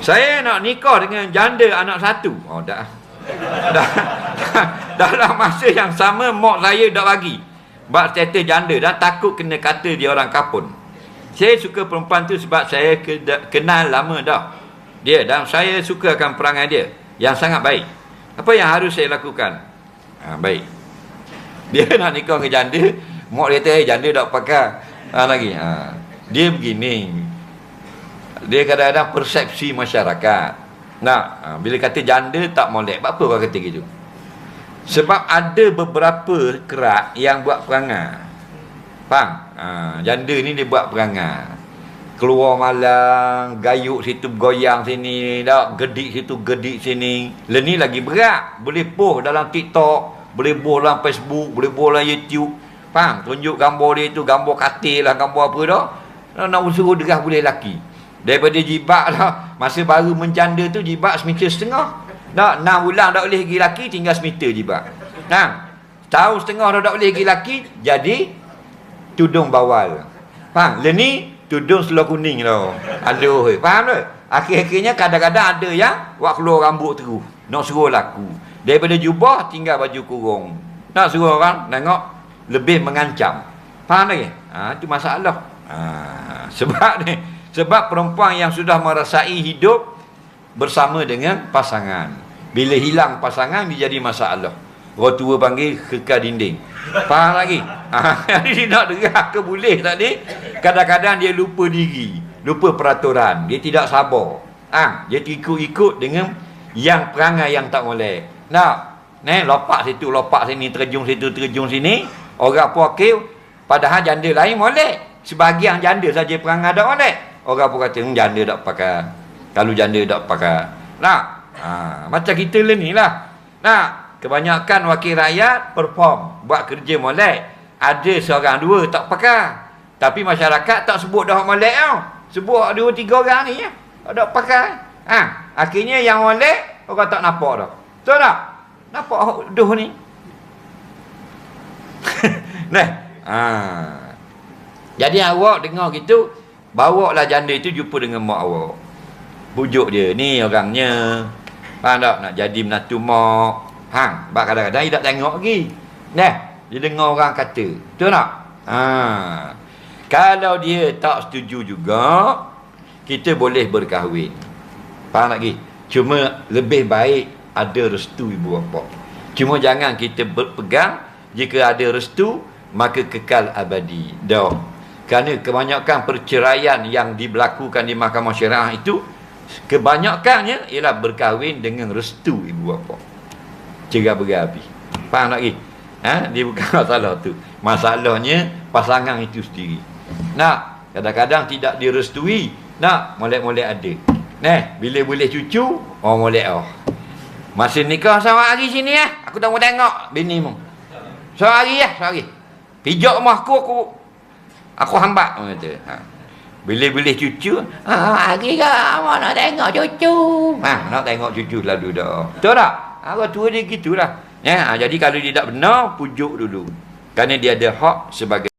Saya nak nikah dengan janda anak satu. Oh dah. Dalam masa yang sama mak saya dah bagi bab status janda dan takut kena kata dia orang kapun. Saya suka perempuan tu sebab saya kenal lama dah dia dan saya suka akan perangai dia yang sangat baik. Apa yang harus saya lakukan? Baik. Dia nak nikah dengan janda, mak dia kata janda tak pakai lagi. Dia begini. Dia kadang-kadang persepsi masyarakat. Bila kata janda tak molek, apa kau kata gitu? Sebab ada beberapa kerak yang buat perangai. Faham? Janda ni dia buat perangai. Keluar malam, gayuk situ goyang sini, dak gedik situ gedik sini. Ni lagi berat. Boleh post dalam TikTok, boleh post dalam Facebook, boleh post dalam YouTube. Faham? Tunjuk gambar dia tu, gambar katil lah, gambar apa dah. Nak suruh derah boleh laki. Daripada jibak lah, masa baru menjanda tu jibak 1,5 meter. Dah 6 bulan tak boleh pergi laki, tinggal 1 meter jibak. Tahun setengah dah tak boleh pergi laki, jadi tudung bawal. Faham? Ni tudung seluar kuning tau. Aduh, faham tak? Akhir-akhirnya kadang-kadang ada yang buat keluar rambut terus. Nak suruh laku. Daripada jubah tinggal baju kurung. Nak suruh orang tengok lebih mengancam. Faham lagi? Itu masalah. Sebab perempuan yang sudah merasai hidup bersama dengan pasangan, bila hilang pasangan dia jadi masalah. Orang tua panggil kekal dinding. Faham lagi? Dia nak derah ke boleh tadi. Kadang-kadang dia lupa diri, lupa peraturan, dia tidak sabar. Dia ikut-ikut dengan yang perangai yang tak boleh. Lopak situ, lopak sini, terjun situ, terjun sini. Orang puakil, padahal janda lain boleh. Sebahagian janda saja perangai tak boleh. Orang pun kata janda tak pakai. Kalau janda tak pakai. Macam kita ni lah. Kebanyakan wakil rakyat perform, buat kerja molek. Ada seorang dua tak pakai. Tapi masyarakat tak sebut dah molek tau. Sebut 2-3 orang ni ya. Tak pakai. Akhirnya yang molek orang tak nampak dah. Betul tak? Nampak duh ni. Jadi awak dengar gitu, bawa lah janda itu jumpa dengan mak awak. Bujuk dia, ni orangnya. Faham tak? Nak jadi menantu mak. Sebab kadang-kadang dia tak tengok lagi. Dia dengar orang kata. Betul tak? Kalau dia tak setuju juga, kita boleh berkahwin. Faham lagi? Cuma lebih baik ada restu ibu bapa. Cuma jangan kita berpegang, jika ada restu, maka kekal abadi. Kerana kebanyakan perceraian yang diberlakukan di mahkamah syariah itu, kebanyakannya ialah berkahwin dengan restu ibu bapa. Cerai berapi. Faham lagi? Dia bukan masalah tu. Masalahnya pasangan itu sendiri. Kadang-kadang tidak direstui. Molek-molek ada. Bila boleh cucu, molek masa nikah seorang hari sini aku tak mau tengok bini mu. Seorang hari pijak rumah aku hambat kata. Bila boleh cucu, hari ke awak nak tengok cucu. Nak tengok cucu lalu dah. Betul tak? Orang tua dia gitulah. Jadi kalau dia tak benar, pujuk dulu. Kerana dia ada hak sebagai